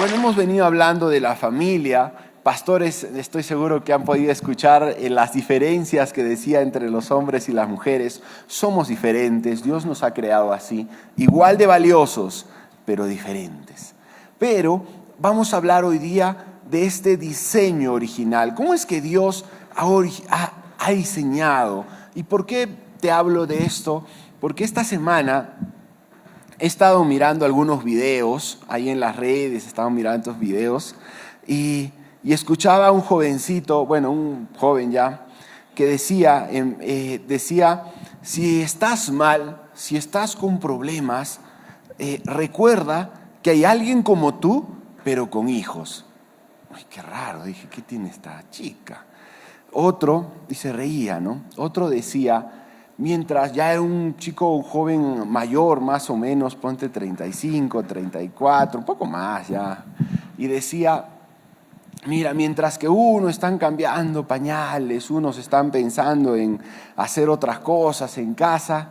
Bueno, hemos venido hablando de la familia. Pastores, estoy seguro que han podido escuchar las diferencias que decía entre los hombres y las mujeres. Somos diferentes, Dios nos ha creado así, igual de valiosos, pero diferentes. Pero vamos a hablar hoy día de este diseño original. ¿Cómo es que Dios ha diseñado? ¿Y por qué te hablo de esto? Porque esta semana he estado mirando algunos videos, ahí en las redes, he estado mirando estos videos y escuchaba a un jovencito, bueno, un joven ya, que decía, si estás mal, si estás con problemas, recuerda que hay alguien como tú, pero con hijos. Ay, qué raro, dije, ¿qué tiene esta chica? Otro, y se reía, ¿no? Otro decía, mientras ya era un chico, un joven mayor, más o menos, ponte 35, 34, un poco más ya, y decía, mira, mientras que unos están cambiando pañales, unos están pensando en hacer otras cosas en casa,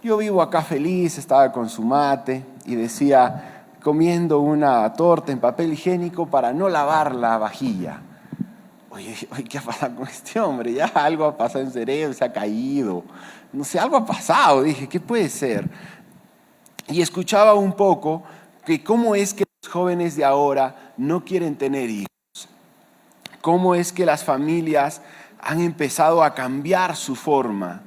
yo vivo acá feliz, estaba con su mate y decía, comiendo una torta en papel higiénico para no lavar la vajilla. Oye, ¿qué ha pasado con este hombre? Ya algo ha pasado en el cerebro, se ha caído. No sé, algo ha pasado. Dije, ¿qué puede ser? Y escuchaba un poco que cómo es que los jóvenes de ahora no quieren tener hijos. Cómo es que las familias han empezado a cambiar su forma.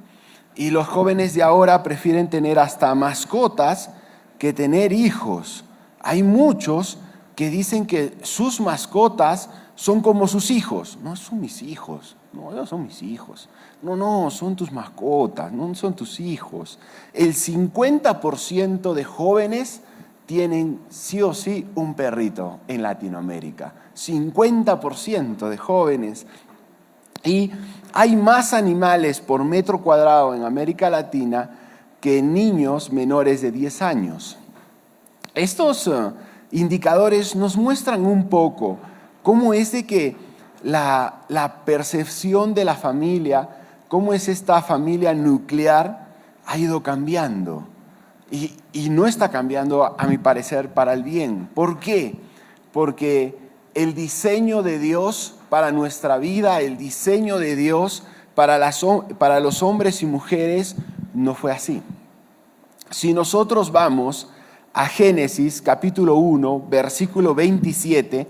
Y los jóvenes de ahora prefieren tener hasta mascotas que tener hijos. Hay muchos que dicen que sus mascotas son como sus hijos. No son mis hijos, no son mis hijos. No, son tus mascotas, no son tus hijos. El 50% de jóvenes tienen sí o sí un perrito en Latinoamérica. 50% de jóvenes. Y hay más animales por metro cuadrado en América Latina que niños menores de 10 años. Estos indicadores nos muestran un poco cómo es de que la percepción de la familia, cómo es esta familia nuclear, ha ido cambiando. Y no está cambiando, a mi parecer, para el bien. ¿Por qué? Porque el diseño de Dios para nuestra vida, el diseño de Dios para los hombres y mujeres, no fue así. Si nosotros vamos a Génesis capítulo 1, versículo 27,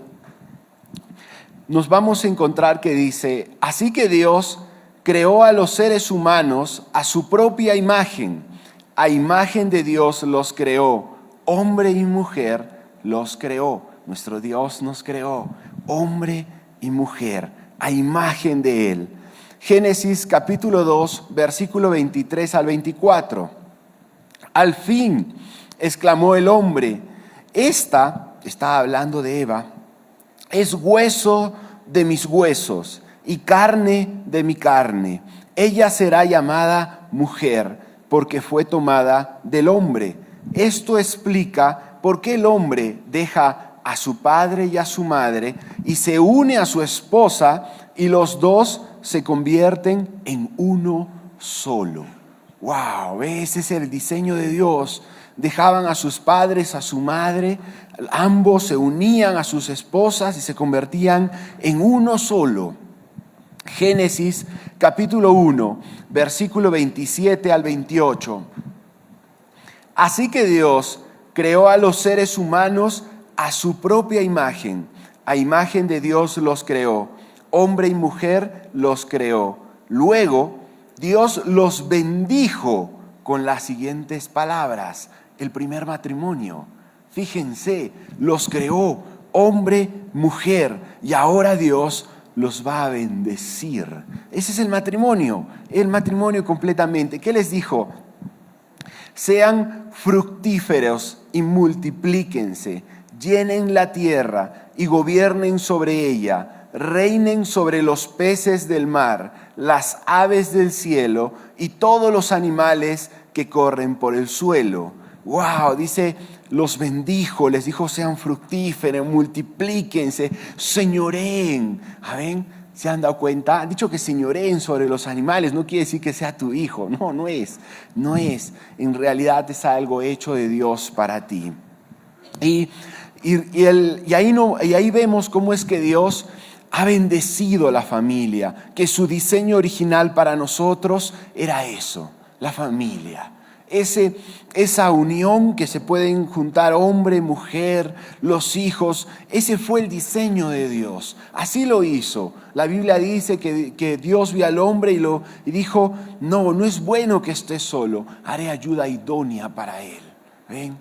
nos vamos a encontrar que dice, así que Dios creó a los seres humanos a su propia imagen. A imagen de Dios los creó, hombre y mujer los creó. Nuestro Dios nos creó, hombre y mujer, a imagen de Él. Génesis capítulo 2, versículo 23 al 24. Al fin, exclamó el hombre, esta, está hablando de Eva, es hueso de mis huesos y carne de mi carne. Ella será llamada mujer porque fue tomada del hombre. Esto explica por qué el hombre deja a su padre y a su madre y se une a su esposa y los dos se convierten en uno solo. ¡Wow! Ese es el diseño de Dios. Dejaban a sus padres, a su madre, ambos se unían a sus esposas y se convertían en uno solo. Génesis capítulo 1, versículo 27 al 28. Así que Dios creó a los seres humanos a su propia imagen. A imagen de Dios los creó. Hombre y mujer los creó. Luego Dios los bendijo con las siguientes palabras. El primer matrimonio. Fíjense, los creó hombre, mujer, y ahora Dios los va a bendecir. Ese es el matrimonio completamente. ¿Qué les dijo? Sean fructíferos y multiplíquense, llenen la tierra y gobiernen sobre ella, reinen sobre los peces del mar, las aves del cielo y todos los animales que corren por el suelo. ¡Wow! Dice, los bendijo, les dijo, sean fructíferos, multiplíquense, señoreen. ¿Ven? ¿Se han dado cuenta? Han dicho que señoreen sobre los animales, no quiere decir que sea tu hijo. No es. En realidad es algo hecho de Dios para ti. Y Y ahí vemos cómo es que Dios ha bendecido la familia, que su diseño original para nosotros era eso, la familia. Esa unión que se pueden juntar hombre, mujer, los hijos, ese fue el diseño de Dios. Así lo hizo. La Biblia dice que Dios vio al hombre y dijo, no es bueno que esté solo, haré ayuda idónea para él. ¿Ven?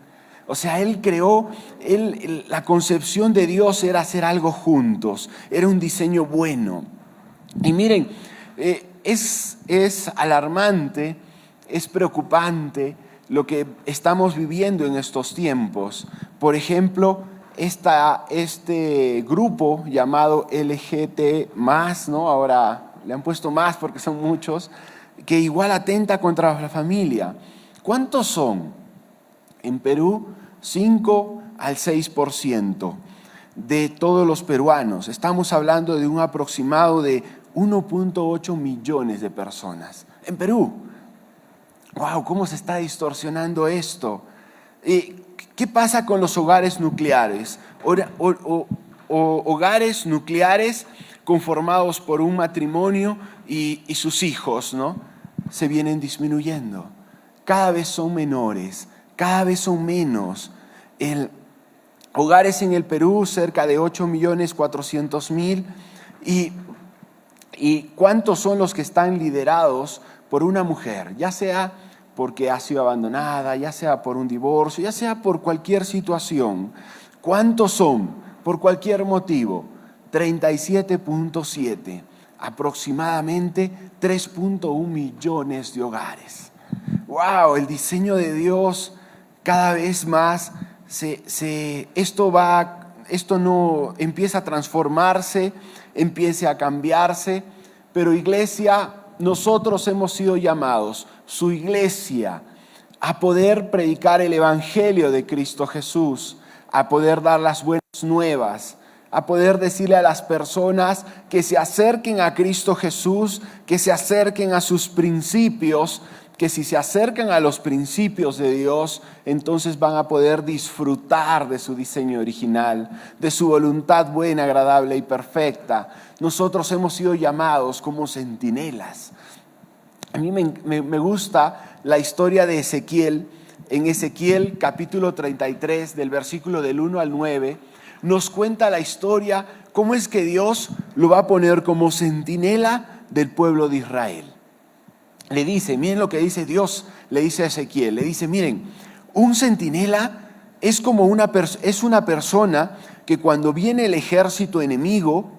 O sea, Él creó, la concepción de Dios era hacer algo juntos, era un diseño bueno. Y miren, es alarmante, es preocupante lo que estamos viviendo en estos tiempos. Por ejemplo, este grupo llamado LGT+, ¿no? Ahora le han puesto más porque son muchos, que igual atenta contra la familia. ¿Cuántos son? En Perú, 5 al 6% de todos los peruanos. Estamos hablando de un aproximado de 1.8 millones de personas. En Perú. ¡Wow! ¿Cómo se está distorsionando esto? ¿Qué pasa con los hogares nucleares? Hogares nucleares conformados por un matrimonio y sus hijos, ¿no? Se vienen disminuyendo. Cada vez son menores, cada vez son menos. Hogares en el Perú, cerca de 8.400.000. ¿Y cuántos son los que están liderados por una mujer? Ya sea porque ha sido abandonada, ya sea por un divorcio, ya sea por cualquier situación. ¿Cuántos son? Por cualquier motivo. 37.7. Aproximadamente 3.1 millones de hogares. ¡Wow! El diseño de Dios cada vez más esto no empieza a transformarse, empieza a cambiarse, pero iglesia, nosotros hemos sido llamados, su iglesia, a poder predicar el evangelio de Cristo Jesús, a poder dar las buenas nuevas, a poder decirle a las personas que se acerquen a Cristo Jesús, que se acerquen a sus principios, que si se acercan a los principios de Dios, entonces van a poder disfrutar de su diseño original, de su voluntad buena, agradable y perfecta. Nosotros hemos sido llamados como centinelas. A mí me gusta la historia de Ezequiel. En Ezequiel capítulo 33, del versículo del 1 al 9, nos cuenta la historia, cómo es que Dios lo va a poner como centinela del pueblo de Israel. Le dice, miren lo que dice Dios, le dice a Ezequiel, le dice, miren, un centinela es como una persona que cuando viene el ejército enemigo,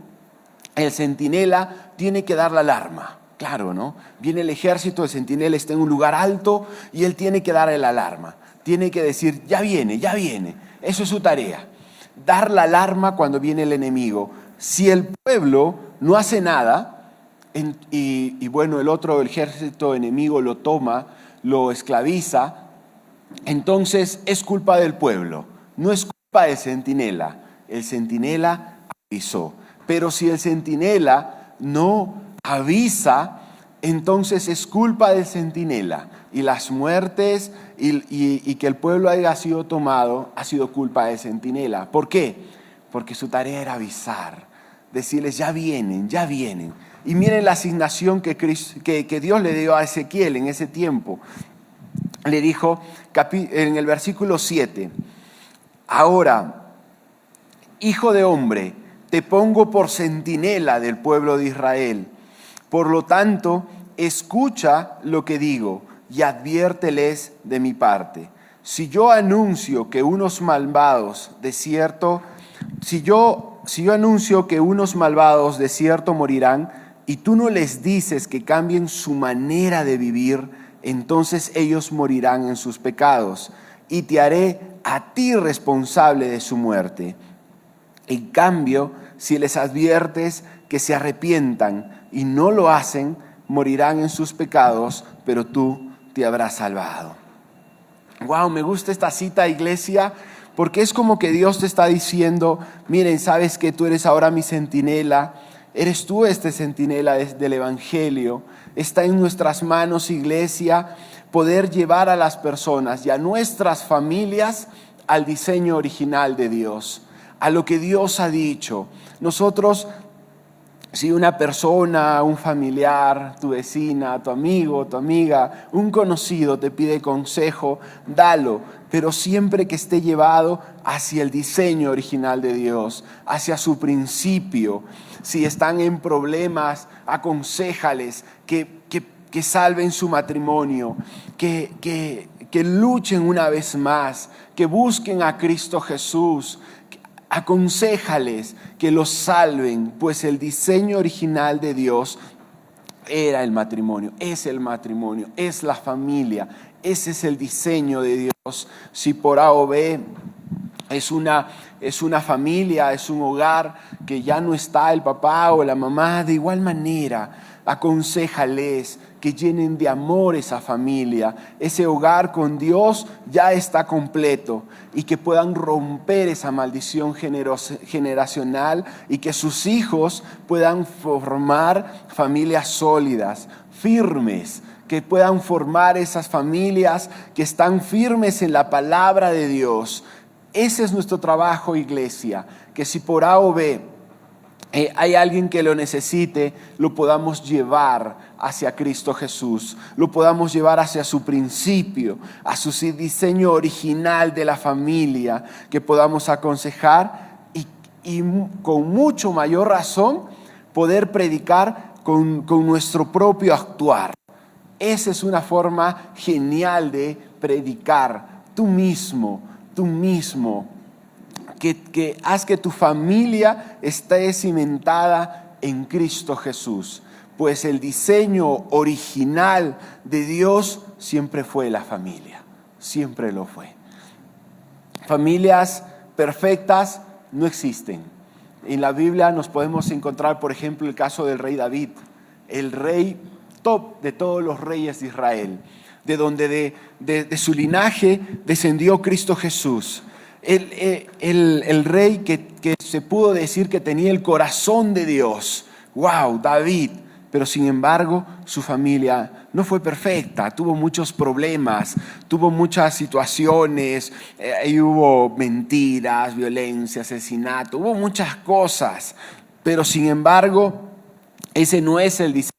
el centinela tiene que dar la alarma. Claro, ¿no? Viene el ejército, el centinela está en un lugar alto y él tiene que dar la alarma. Tiene que decir, ya viene, ya viene. Eso es su tarea, dar la alarma cuando viene el enemigo. Si el pueblo no hace nada, y bueno, el ejército enemigo lo toma, lo esclaviza, entonces es culpa del pueblo, no es culpa del centinela. El centinela avisó, pero si el centinela no avisa, entonces es culpa del centinela, y las muertes y que el pueblo haya sido tomado ha sido culpa del centinela. ¿Por qué? Porque su tarea era avisar, decirles ya vienen, ya vienen. Y miren la asignación que Dios le dio a Ezequiel en ese tiempo. Le dijo en el versículo 7, ahora, hijo de hombre, te pongo por centinela del pueblo de Israel. Por lo tanto, escucha lo que digo y adviérteles de mi parte. Si yo anuncio que unos malvados de cierto morirán, y tú no les dices que cambien su manera de vivir, entonces ellos morirán en sus pecados, y te haré a ti responsable de su muerte. En cambio, si les adviertes que se arrepientan y no lo hacen, morirán en sus pecados, pero tú te habrás salvado. Wow, me gusta esta cita, iglesia, porque es como que Dios te está diciendo, miren, sabes que tú eres ahora mi centinela, eres tú este centinela del evangelio. Está en nuestras manos, iglesia, poder llevar a las personas y a nuestras familias al diseño original de Dios, a lo que Dios ha dicho. Nosotros, si una persona, un familiar, tu vecina, tu amigo, tu amiga, un conocido te pide consejo, dalo, pero siempre que esté llevado hacia el diseño original de Dios, hacia su principio. Si están en problemas, aconséjales que salven su matrimonio, que luchen una vez más, que busquen a Cristo Jesús. Aconséjales que los salven, pues el diseño original de Dios era el matrimonio, es la familia. Ese es el diseño de Dios. Si por A o B es una familia, es un hogar que ya no está el papá o la mamá, de igual manera, aconséjales que llenen de amor esa familia. Ese hogar con Dios ya está completo y que puedan romper esa maldición generacional y que sus hijos puedan formar familias sólidas, firmes, que puedan formar esas familias que están firmes en la palabra de Dios. Ese es nuestro trabajo, iglesia, que si por A o B hay alguien que lo necesite, lo podamos llevar hacia Cristo Jesús, lo podamos llevar hacia su principio, a su diseño original de la familia, que podamos aconsejar y con mucho mayor razón poder predicar con nuestro propio actuar. Esa es una forma genial de predicar, tú mismo, que haz que tu familia esté cimentada en Cristo Jesús, pues el diseño original de Dios siempre fue la familia, siempre lo fue. Familias perfectas no existen. En la Biblia nos podemos encontrar, por ejemplo, el caso del rey David, el rey top de todos los reyes de Israel, de donde de su linaje descendió Cristo Jesús. El rey que se pudo decir que tenía el corazón de Dios. ¡Wow! David. Pero sin embargo, su familia no fue perfecta. Tuvo muchos problemas, tuvo muchas situaciones. Hubo mentiras, violencia, asesinato. Hubo muchas cosas. Pero sin embargo, ese no es el diseño.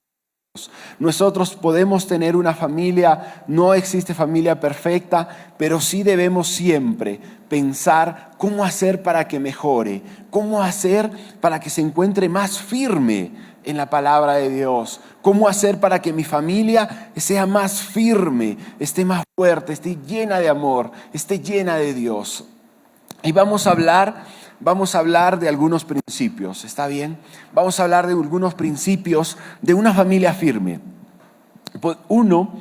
Nosotros podemos tener una familia, no existe familia perfecta, pero sí debemos siempre pensar cómo hacer para que mejore, cómo hacer para que se encuentre más firme en la palabra de Dios, cómo hacer para que mi familia sea más firme, esté más fuerte, esté llena de amor, esté llena de Dios. Y vamos a hablar de algunos principios, ¿está bien? Vamos a hablar de algunos principios de una familia firme. Uno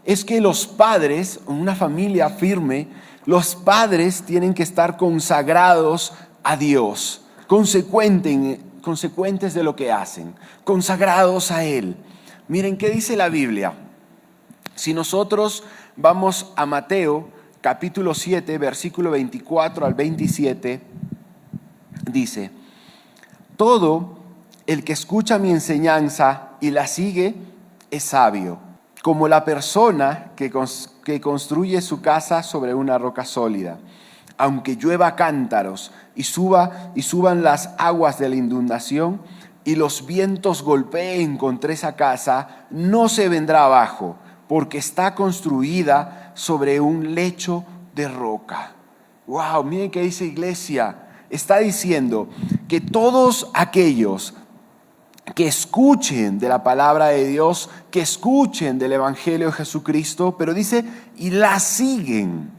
es que los padres, en una familia firme, los padres tienen que estar consagrados a Dios, consecuentes de lo que hacen, consagrados a Él. Miren, ¿qué dice la Biblia? Si nosotros vamos a Mateo, capítulo 7, versículo 24 al 27, dice: todo el que escucha mi enseñanza y la sigue es sabio, como la persona que construye su casa sobre una roca sólida. Aunque llueva cántaros y suban las aguas de la inundación y los vientos golpeen contra esa casa, no se vendrá abajo, porque está construida sobre un lecho de roca. ¡Wow! Miren qué dice, iglesia. Está diciendo que todos aquellos que escuchen de la palabra de Dios, que escuchen del Evangelio de Jesucristo, pero dice, y la siguen.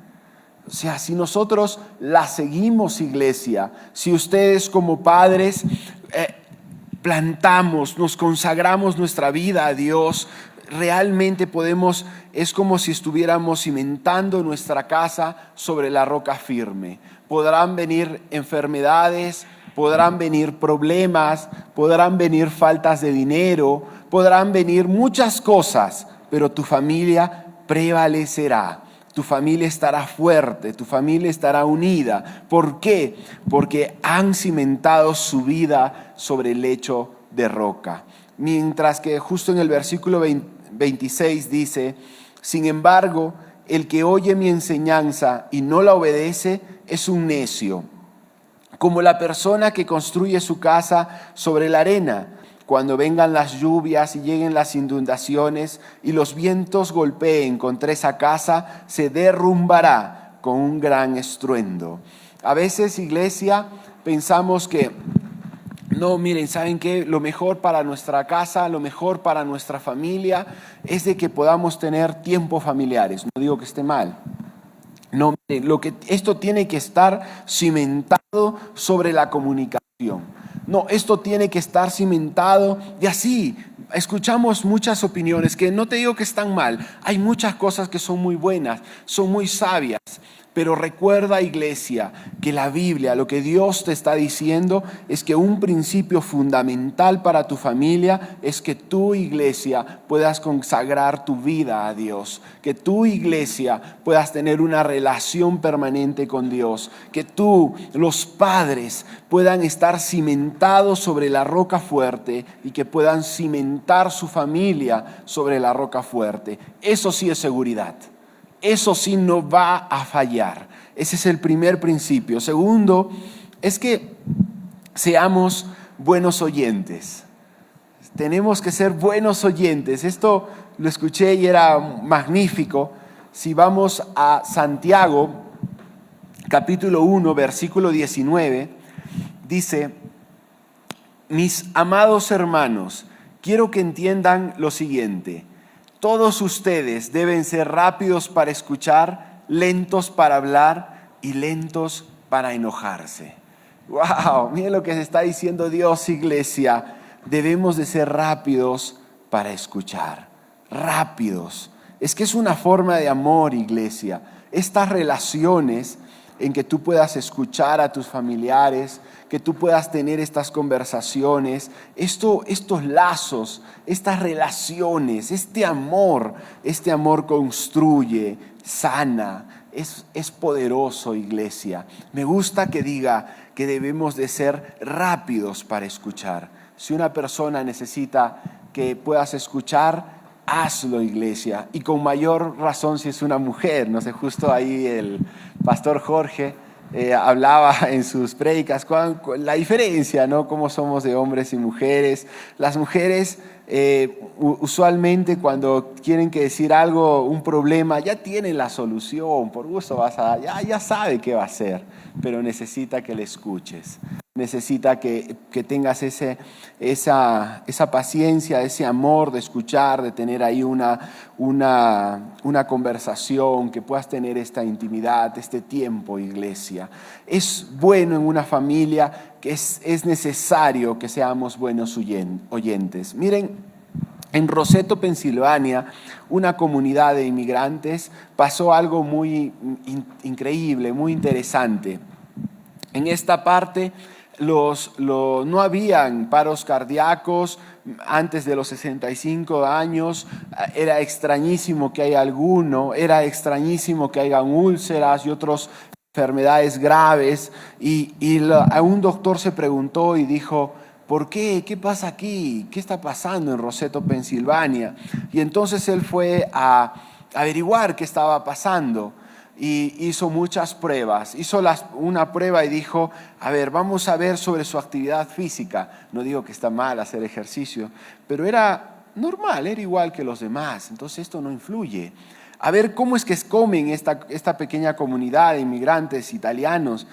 O sea, si nosotros la seguimos, iglesia, si ustedes como padres plantamos, nos consagramos nuestra vida a Dios, realmente podemos, es como si estuviéramos cimentando nuestra casa sobre la roca firme. Podrán venir enfermedades, podrán venir problemas, podrán venir faltas de dinero, podrán venir muchas cosas, pero tu familia prevalecerá. Tu familia estará fuerte, tu familia estará unida. ¿Por qué? Porque han cimentado su vida sobre el lecho de roca. Mientras que justo en el versículo 26 dice: sin embargo, el que oye mi enseñanza y no la obedece es un necio, como la persona que construye su casa sobre la arena. Cuando vengan las lluvias y lleguen las inundaciones y los vientos golpeen contra esa casa, se derrumbará con un gran estruendo. A veces, iglesia, pensamos que, no, miren, ¿saben qué? Lo mejor para nuestra casa, lo mejor para nuestra familia es de que podamos tener tiempos familiares. No digo que esté mal. No, esto tiene que estar cimentado sobre la comunicación. No, esto tiene que estar cimentado y así. Escuchamos muchas opiniones que no te digo que están mal. Hay muchas cosas que son muy buenas, son muy sabias. Pero recuerda, iglesia, que la Biblia, lo que Dios te está diciendo es que un principio fundamental para tu familia es que tu iglesia puedas consagrar tu vida a Dios, que tu iglesia puedas tener una relación permanente con Dios, que tú, los padres, puedan estar cimentados sobre la roca fuerte y que puedan cimentar su familia sobre la roca fuerte. Eso sí es seguridad. Eso sí no va a fallar. Ese es el primer principio. Segundo, es que seamos buenos oyentes. Tenemos que ser buenos oyentes. Esto lo escuché y era magnífico. Si vamos a Santiago, capítulo 1, versículo 19, dice: mis amados hermanos, quiero que entiendan lo siguiente. Todos ustedes deben ser rápidos para escuchar, lentos para hablar y lentos para enojarse. ¡Wow! Miren lo que se está diciendo Dios, iglesia. Debemos de ser rápidos para escuchar. Rápidos. Es que es una forma de amor, iglesia. Estas relaciones en que tú puedas escuchar a tus familiares, que tú puedas tener estas conversaciones, estos lazos, estas relaciones, este amor construye, sana, es poderoso, iglesia. Me gusta que diga que debemos de ser rápidos para escuchar. Si una persona necesita que puedas escuchar, hazlo, iglesia, y con mayor razón si es una mujer. No sé, justo ahí el pastor Jorge hablaba en sus prédicas la diferencia, ¿no? Cómo somos de hombres y mujeres. Las mujeres usualmente cuando quieren que decir algo, un problema, ya tienen la solución, por gusto ya sabe qué va a hacer, pero necesita que le escuches. Necesita que tengas esa paciencia, ese amor de escuchar, de tener ahí una conversación, que puedas tener esta intimidad, este tiempo, iglesia. Es bueno en una familia que es necesario que seamos buenos oyentes. Miren, en Roseto, Pensilvania, una comunidad de inmigrantes pasó algo muy increíble, muy interesante. En esta parte no habían paros cardíacos antes de los 65 años, era extrañísimo que haya alguno, era extrañísimo que hayan úlceras y otras enfermedades graves, a un doctor se preguntó y dijo: ¿por qué? ¿Qué pasa aquí? ¿Qué está pasando en Roseto, Pensilvania? Y entonces él fue a averiguar qué estaba pasando. Y hizo muchas pruebas, una prueba y dijo: a ver, vamos a ver sobre su actividad física. No digo que está mal hacer ejercicio, pero era normal, era igual que los demás, entonces esto no influye. A ver cómo es que comen esta pequeña comunidad de inmigrantes italianos.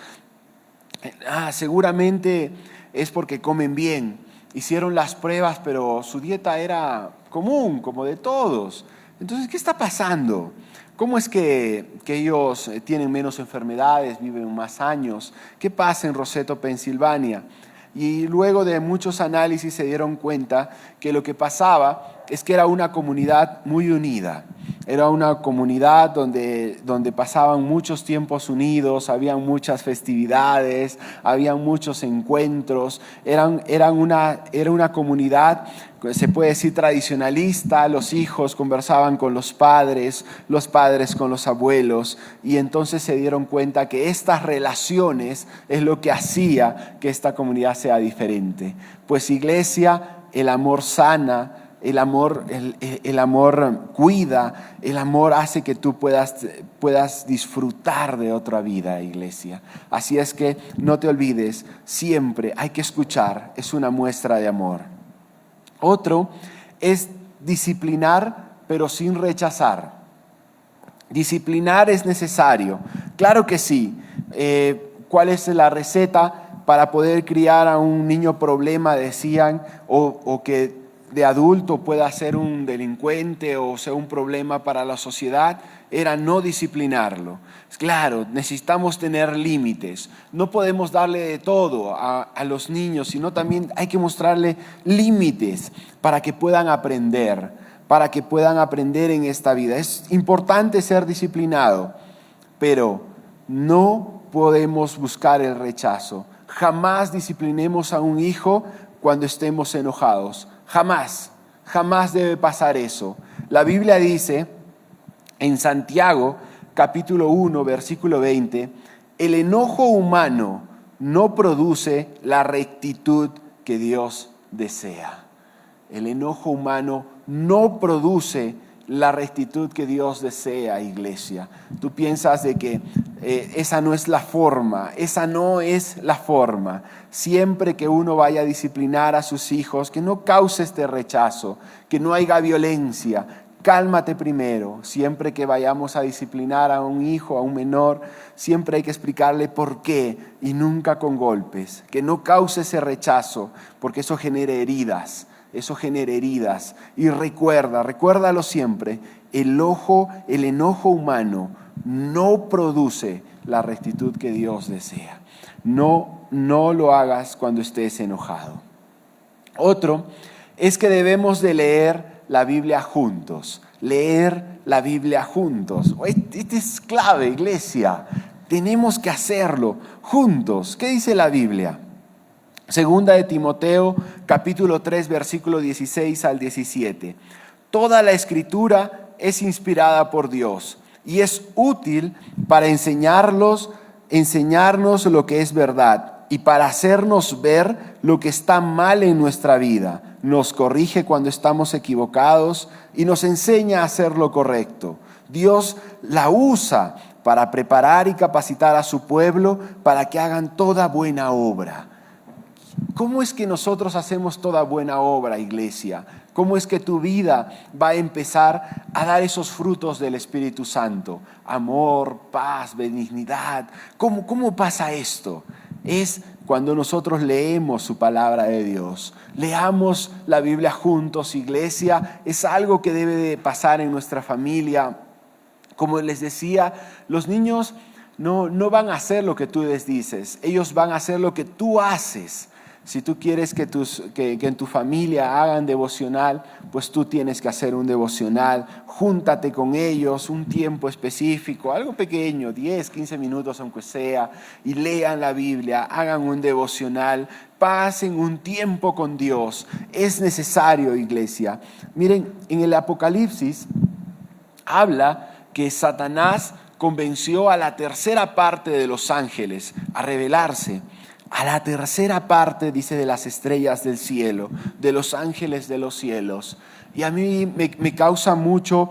Seguramente es porque comen bien. Hicieron las pruebas, pero su dieta era común, como de todos. Entonces, ¿qué está pasando? ¿Cómo es que ellos tienen menos enfermedades, viven más años? ¿Qué pasa en Roseto, Pensilvania? Y luego de muchos análisis se dieron cuenta que lo que pasaba es que era una comunidad muy unida. Era una comunidad donde pasaban muchos tiempos unidos, había muchas festividades, había muchos encuentros. Era una comunidad, se puede decir, tradicionalista. Los hijos conversaban con los padres con los abuelos, y entonces se dieron cuenta que estas relaciones es lo que hacía que esta comunidad sea diferente. Pues, iglesia, el amor sana, el amor cuida, el amor hace que tú puedas disfrutar de otra vida, iglesia. Así es que no te olvides, siempre hay que escuchar, es una muestra de amor. Otro es disciplinar, pero sin rechazar. Disciplinar es necesario, claro que sí. ¿Cuál es la receta para poder criar a un niño problema, decían, o que de adulto pueda ser un delincuente o sea un problema para la sociedad? Era no disciplinarlo. Claro, necesitamos tener límites. No podemos darle de todo a los niños, sino también hay que mostrarle límites para que puedan aprender en esta vida. Es importante ser disciplinado, pero no podemos buscar el rechazo. Jamás disciplinemos a un hijo cuando estemos enojados. Jamás debe pasar eso. La Biblia dice en Santiago, capítulo 1, versículo 20, el enojo humano no produce la rectitud que Dios desea. El enojo humano no produce la rectitud que Dios desea, iglesia. Tú piensas de que esa no es la forma. Siempre que uno vaya a disciplinar a sus hijos, que no cause este rechazo, que no haya violencia. Cálmate primero. Siempre que vayamos a disciplinar a un hijo, a un menor, siempre hay que explicarle por qué y nunca con golpes. Que no cause ese rechazo, porque eso genera heridas. Y recuérdalo siempre, el enojo humano no produce la rectitud que Dios desea. No lo hagas cuando estés enojado. Otro es que debemos de leer la Biblia juntos. Este es clave, iglesia. Tenemos que hacerlo juntos. ¿Qué dice la Biblia? Segunda de Timoteo, capítulo 3, versículo 16 al 17. Toda la Escritura es inspirada por Dios y es útil para enseñarnos lo que es verdad y para hacernos ver lo que está mal en nuestra vida. Nos corrige cuando estamos equivocados y nos enseña a hacer lo correcto. Dios la usa para preparar y capacitar a su pueblo para que hagan toda buena obra. ¿Cómo es que nosotros hacemos toda buena obra, iglesia? ¿Cómo es que tu vida va a empezar a dar esos frutos del Espíritu Santo? Amor, paz, benignidad. ¿Cómo pasa esto? Es cuando nosotros leemos su palabra de Dios. Leamos la Biblia juntos, iglesia. Es algo que debe de pasar en nuestra familia. Como les decía, los niños no van a hacer lo que tú les dices. Ellos van a hacer lo que tú haces. Si tú quieres que en tu familia hagan devocional, pues tú tienes que hacer un devocional. Júntate con ellos un tiempo específico, algo pequeño, 10, 15 minutos aunque sea, y lean la Biblia, hagan un devocional, pasen un tiempo con Dios. Es necesario, iglesia. Miren, en el Apocalipsis habla que Satanás convenció a la tercera parte de los ángeles a rebelarse. A la tercera parte, dice, de las estrellas del cielo, de los ángeles de los cielos. Y a mí me causa mucho,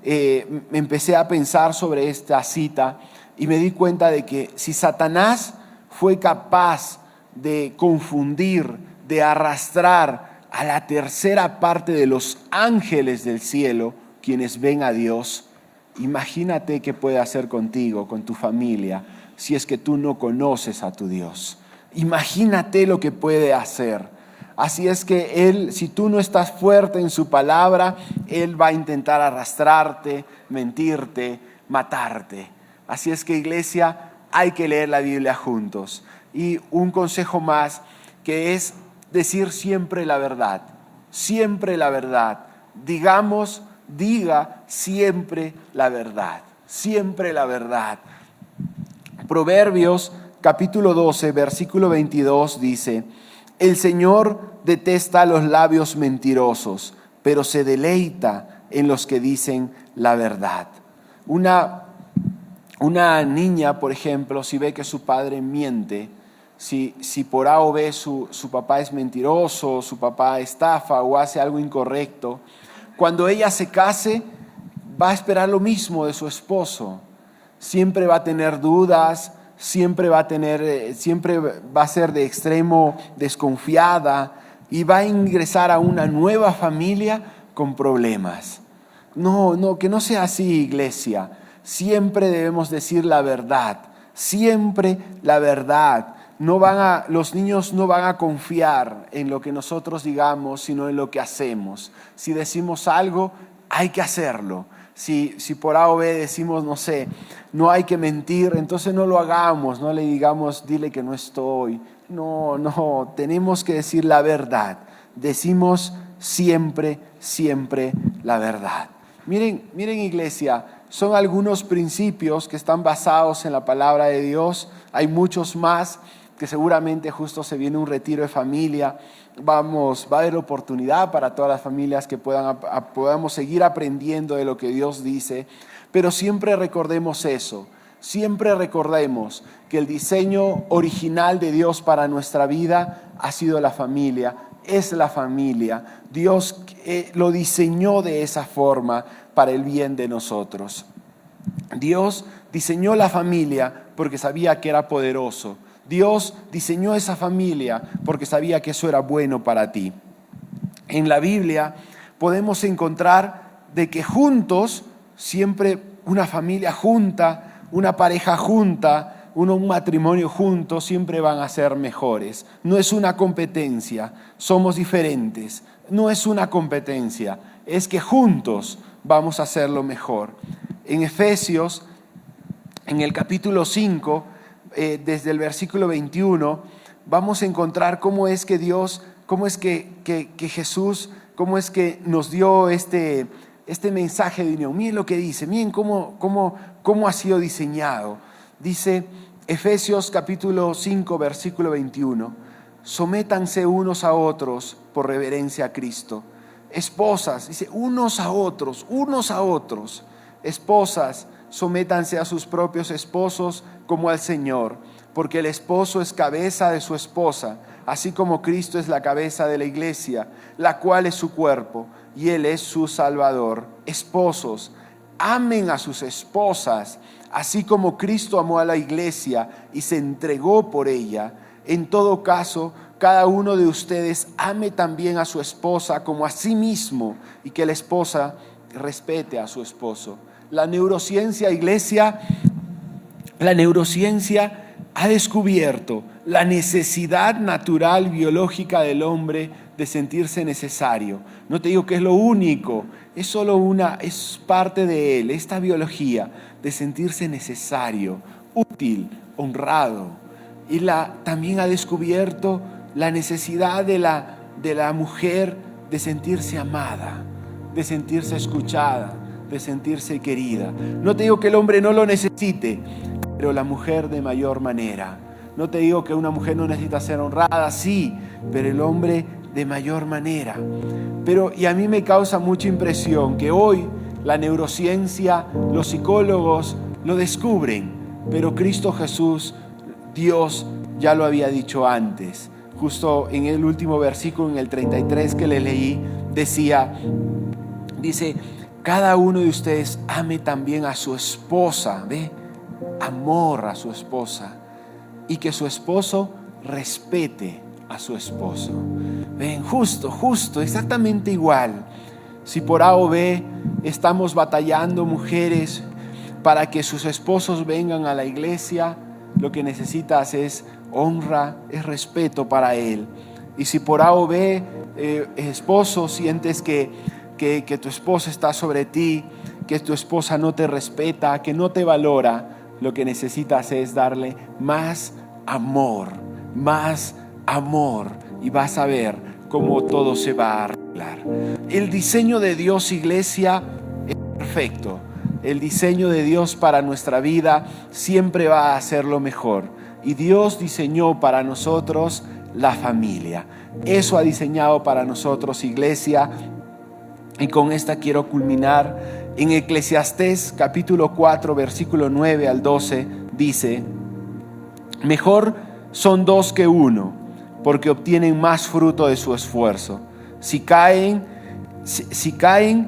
me empecé a pensar sobre esta cita y me di cuenta de que si Satanás fue capaz de confundir, de arrastrar a la tercera parte de los ángeles del cielo, quienes ven a Dios, imagínate qué puede hacer contigo, con tu familia, si es que tú no conoces a tu Dios. Imagínate lo que puede hacer. Así es que Él, si tú no estás fuerte en su palabra, Él va a intentar arrastrarte, mentirte, matarte. Así es que, iglesia, hay que leer la Biblia juntos. Y un consejo más, que es decir siempre la verdad. Siempre la verdad. Diga siempre la verdad. Siempre la verdad. Proverbios capítulo 12, versículo 22 dice: el Señor detesta los labios mentirosos, pero se deleita en los que dicen la verdad. Una niña, por ejemplo, si ve que su padre miente, si por A o B su papá es mentiroso, su papá estafa o hace algo incorrecto, cuando ella se case, va a esperar lo mismo de su esposo. Siempre va a tener dudas, siempre va a ser de extremo desconfiada y va a ingresar a una nueva familia con problemas. No, que no sea así, iglesia. Siempre debemos decir la verdad, siempre la verdad. Los niños no van a confiar en lo que nosotros digamos, sino en lo que hacemos. Si decimos algo, hay que hacerlo. Si por A o B decimos, no sé, no hay que mentir, entonces no lo hagamos, no le digamos, dile que no estoy. No, tenemos que decir la verdad. Decimos siempre la verdad. Miren, iglesia, son algunos principios que están basados en la palabra de Dios. Hay muchos más que seguramente justo se viene un retiro de familia. Va a haber oportunidad para todas las familias que podamos seguir aprendiendo de lo que Dios dice. Pero siempre recordemos eso. Siempre recordemos que el diseño original de Dios para nuestra vida ha sido la familia. Es la familia. Dios lo diseñó de esa forma para el bien de nosotros. Dios diseñó la familia porque sabía que era poderoso. Dios diseñó esa familia porque sabía que eso era bueno para ti. En la Biblia podemos encontrar de que juntos, siempre una familia junta, una pareja junta, un matrimonio junto, siempre van a ser mejores. No es una competencia, somos diferentes. No es una competencia, es que juntos vamos a hacerlo mejor. En Efesios, en el capítulo 5, desde el versículo 21, vamos a encontrar cómo es que Dios, cómo es que Jesús, cómo es que nos dio este mensaje de unión. Miren lo que dice, miren cómo ha sido diseñado. Dice Efesios capítulo 5, versículo 21, sométanse unos a otros por reverencia a Cristo. Esposas, dice unos a otros. Esposas, sométanse a sus propios esposos como al Señor, porque el esposo es cabeza de su esposa, así como Cristo es la cabeza de la iglesia, la cual es su cuerpo, y Él es su Salvador. Esposos, amen a sus esposas, así como Cristo amó a la iglesia y se entregó por ella. En todo caso, cada uno de ustedes ame también a su esposa como a sí mismo, y que la esposa respete a su esposo. La neurociencia, iglesia, ha descubierto la necesidad natural biológica del hombre de sentirse necesario. No te digo que es lo único, es parte de él, esta biología de sentirse necesario, útil, honrado. Y también ha descubierto la necesidad de la mujer de sentirse amada, de sentirse escuchada, de sentirse querida. No te digo que el hombre no lo necesite, pero la mujer de mayor manera. No te digo que una mujer no necesita ser honrada, sí, pero el hombre de mayor manera. Y a mí me causa mucha impresión que hoy la neurociencia, los psicólogos lo descubren, pero Cristo Jesús, Dios, ya lo había dicho antes. Justo en el último versículo, en el 33 que le leí, dice, cada uno de ustedes ame también a su esposa, ¿ve? Amor a su esposa, y que su esposo respete a su esposo. Ven, justo, exactamente igual. Si por A o B estamos batallando, mujeres, para que sus esposos vengan a la iglesia, lo que necesitas es honra, es respeto para él. Y si por A o B, esposo, sientes que tu esposa está sobre ti, que tu esposa no te respeta, que no te valora, lo que necesitas es darle más amor, y vas a ver cómo todo se va a arreglar. El diseño de Dios, iglesia, es perfecto. El diseño de Dios para nuestra vida siempre va a ser lo mejor. Y Dios diseñó para nosotros la familia. Eso ha diseñado para nosotros, iglesia. Y con esta quiero culminar. En Eclesiastés capítulo 4, versículo 9 al 12, dice, mejor son dos que uno, porque obtienen más fruto de su esfuerzo. Si caen,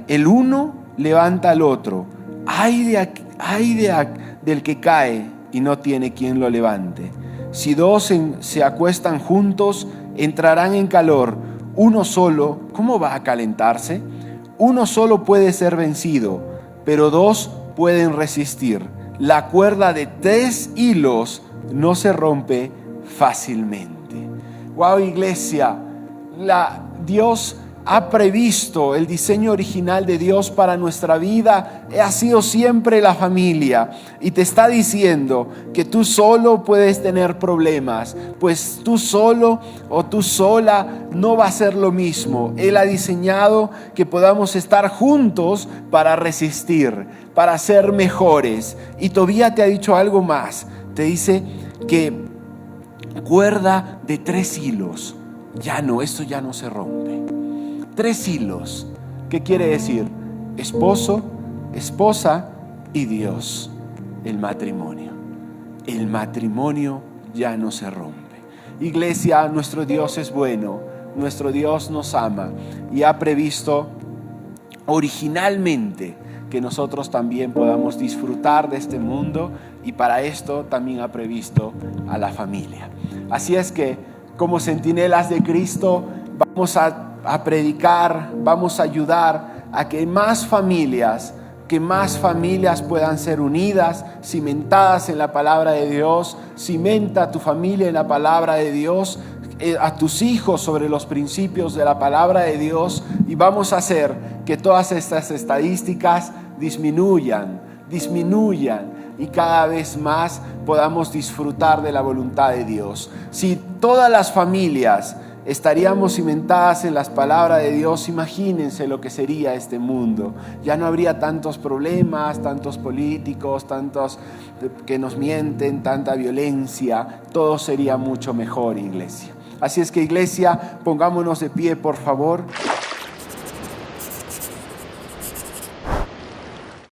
el uno levanta al otro. Del que cae y no tiene quien lo levante. Si dos se acuestan juntos, entrarán en calor. Uno solo, ¿cómo va a calentarse? Uno solo puede ser vencido, pero dos pueden resistir. La cuerda de 3 hilos no se rompe fácilmente. Wow, iglesia, Dios ha previsto, el diseño original de Dios para nuestra vida ha sido siempre la familia, y te está diciendo que tú solo puedes tener problemas, pues tú solo o tú sola no va a ser lo mismo. Él ha diseñado que podamos estar juntos para resistir, para ser mejores. Y todavía te ha dicho algo más, te dice que cuerda de 3 hilos, esto ya no se rompe. 3 hilos, ¿qué quiere decir? Esposo, esposa y Dios. El matrimonio ya no se rompe. Iglesia, nuestro Dios es bueno, nuestro Dios nos ama y ha previsto originalmente que nosotros también podamos disfrutar de este mundo, y para esto también ha previsto a la familia. Así es que, como centinelas de Cristo, vamos a predicar, vamos a ayudar a que más familias puedan ser unidas, cimentadas en la palabra de Dios. Cimenta tu familia en la palabra de Dios, a tus hijos sobre los principios de la palabra de Dios, y vamos a hacer que todas estas estadísticas disminuyan y cada vez más podamos disfrutar de la voluntad de Dios. Si todas las familias estaríamos cimentadas en las palabras de Dios, imagínense lo que sería este mundo. Ya no habría tantos problemas, tantos políticos, tantos que nos mienten, tanta violencia. Todo sería mucho mejor, iglesia. Así es que, iglesia, pongámonos de pie, por favor.